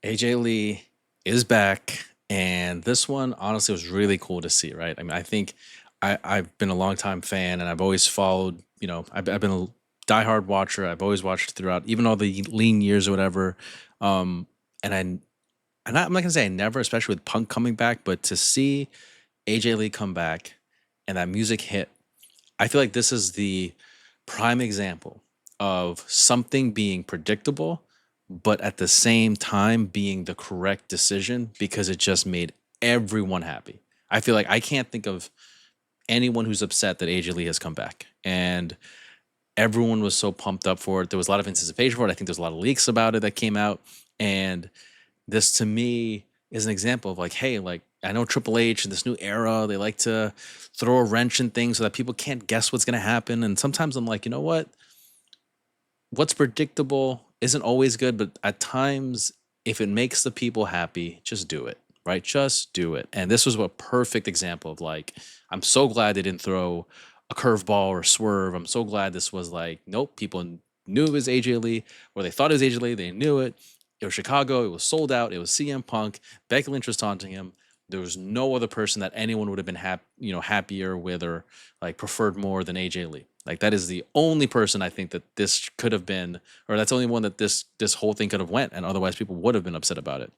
AJ Lee is back, and this one honestly was really cool to see. Right? I mean, I think I've been a long time fan, and I've always followed. I've been a diehard watcher. I've always watched throughout, even all the lean years or whatever. Um, and I'm not gonna say I never, especially with Punk coming back, but to see AJ Lee come back and that music hit, I feel like this is the prime example of something being predictable, but at the same time being the correct decision because it just made everyone happy. I feel like I can't think of anyone who's upset that AJ Lee has come back. And everyone was so pumped up for it. There was a lot of anticipation for it. I think there's a lot of leaks about it that came out. And this to me is an example of like, hey, like I know Triple H in this new era, they like to throw a wrench in things so that people can't guess what's gonna happen. And sometimes I'm like, you know what? What's predictable isn't always good, but at times, if it makes the people happy, just do it, right? Just do it. And this was a perfect example of like, I'm so glad they didn't throw a curveball or a swerve. I'm so glad this was like, nope, people knew it was AJ Lee, or they thought it was AJ Lee, they knew it. It was Chicago, it was sold out, it was CM Punk, Becky Lynch was taunting him. There was no other person that anyone would have been happier with or like preferred more than AJ Lee. Like that is the only person I think that this could have been, or that's the only one that this whole thing could have went, and otherwise people would have been upset about it.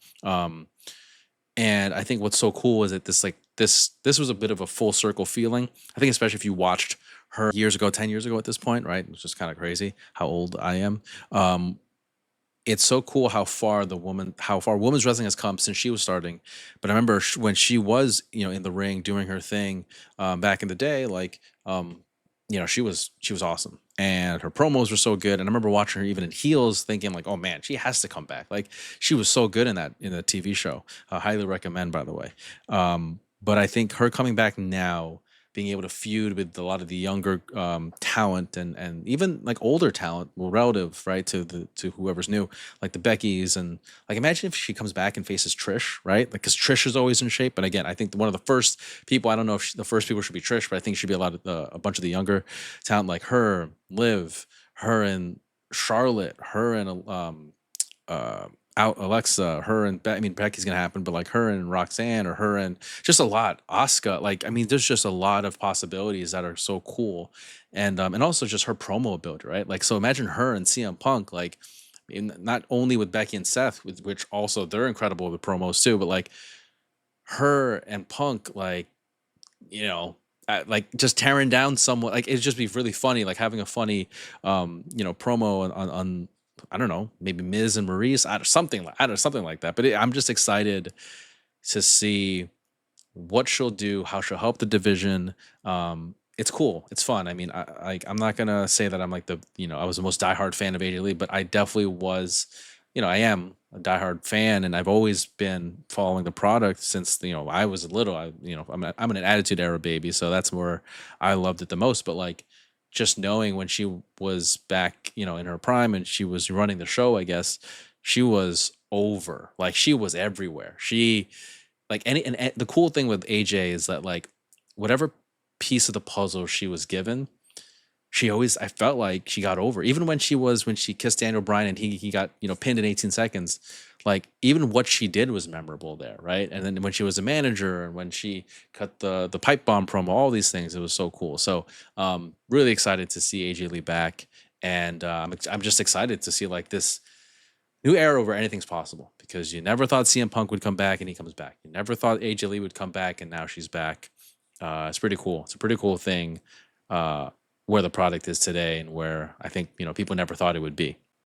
And I think what's so cool is that this was a bit of a full circle feeling. I think especially if you watched her years ago, 10 years ago at this point, right? It's just kind of crazy how old I am. It's so cool how far women's wrestling has come since she was starting. But I remember when she was, in the ring doing her thing back in the day, like, she was awesome, and her promos were so good. And I remember watching her even in heels, thinking like, oh man, she has to come back. Like she was so good in the TV show. Highly recommend, by the way. But I think her coming back now, being able to feud with a lot of the younger talent and even like older talent, well, relative right to whoever's new, like the Beckys, and like imagine if she comes back and faces Trish, right? Like because Trish is always in shape. But again, I think one of the first people, I don't know if the first people should be Trish, but I think should be a bunch of the younger talent like her, Liv, her and Charlotte, her and uh out Alexa, her and I mean Becky's gonna happen, but like her and Roxanne or her and just a lot. Oscar, like I mean, there's just a lot of possibilities that are so cool, and also just her promo ability, right? Like so, imagine her and CM Punk, like not only with Becky and Seth, with which also they're incredible with promos too, but like her and Punk, like like just tearing down someone, like it'd just be really funny, like having a funny promo on I don't know, maybe Miz and Maurice, something like that. But I'm just excited to see what she'll do, how she'll help the division. It's cool, it's fun. I mean, I'm not gonna say that I'm like I was the most diehard fan of AJ Lee, but I definitely was. I am a diehard fan, and I've always been following the product since I was little. I'm an Attitude Era baby, so that's where I loved it the most. But like, just knowing when she was back, in her prime and she was running the show, I guess she was over. Like she was everywhere. She like and the cool thing with AJ is that like whatever piece of the puzzle she was given, she always I felt like she got over. Even when she kissed Daniel Bryan and he got pinned in 18 seconds, like even what she did was memorable there, right? And then when she was a manager and when she cut the pipe bomb promo, all these things, it was so cool. So really excited to see AJ Lee back, and I'm just excited to see like this new era where anything's possible, because you never thought CM Punk would come back and he comes back. You never thought AJ Lee would come back and now she's back. It's pretty cool. It's a pretty cool thing where the product is today and where I think people never thought it would be.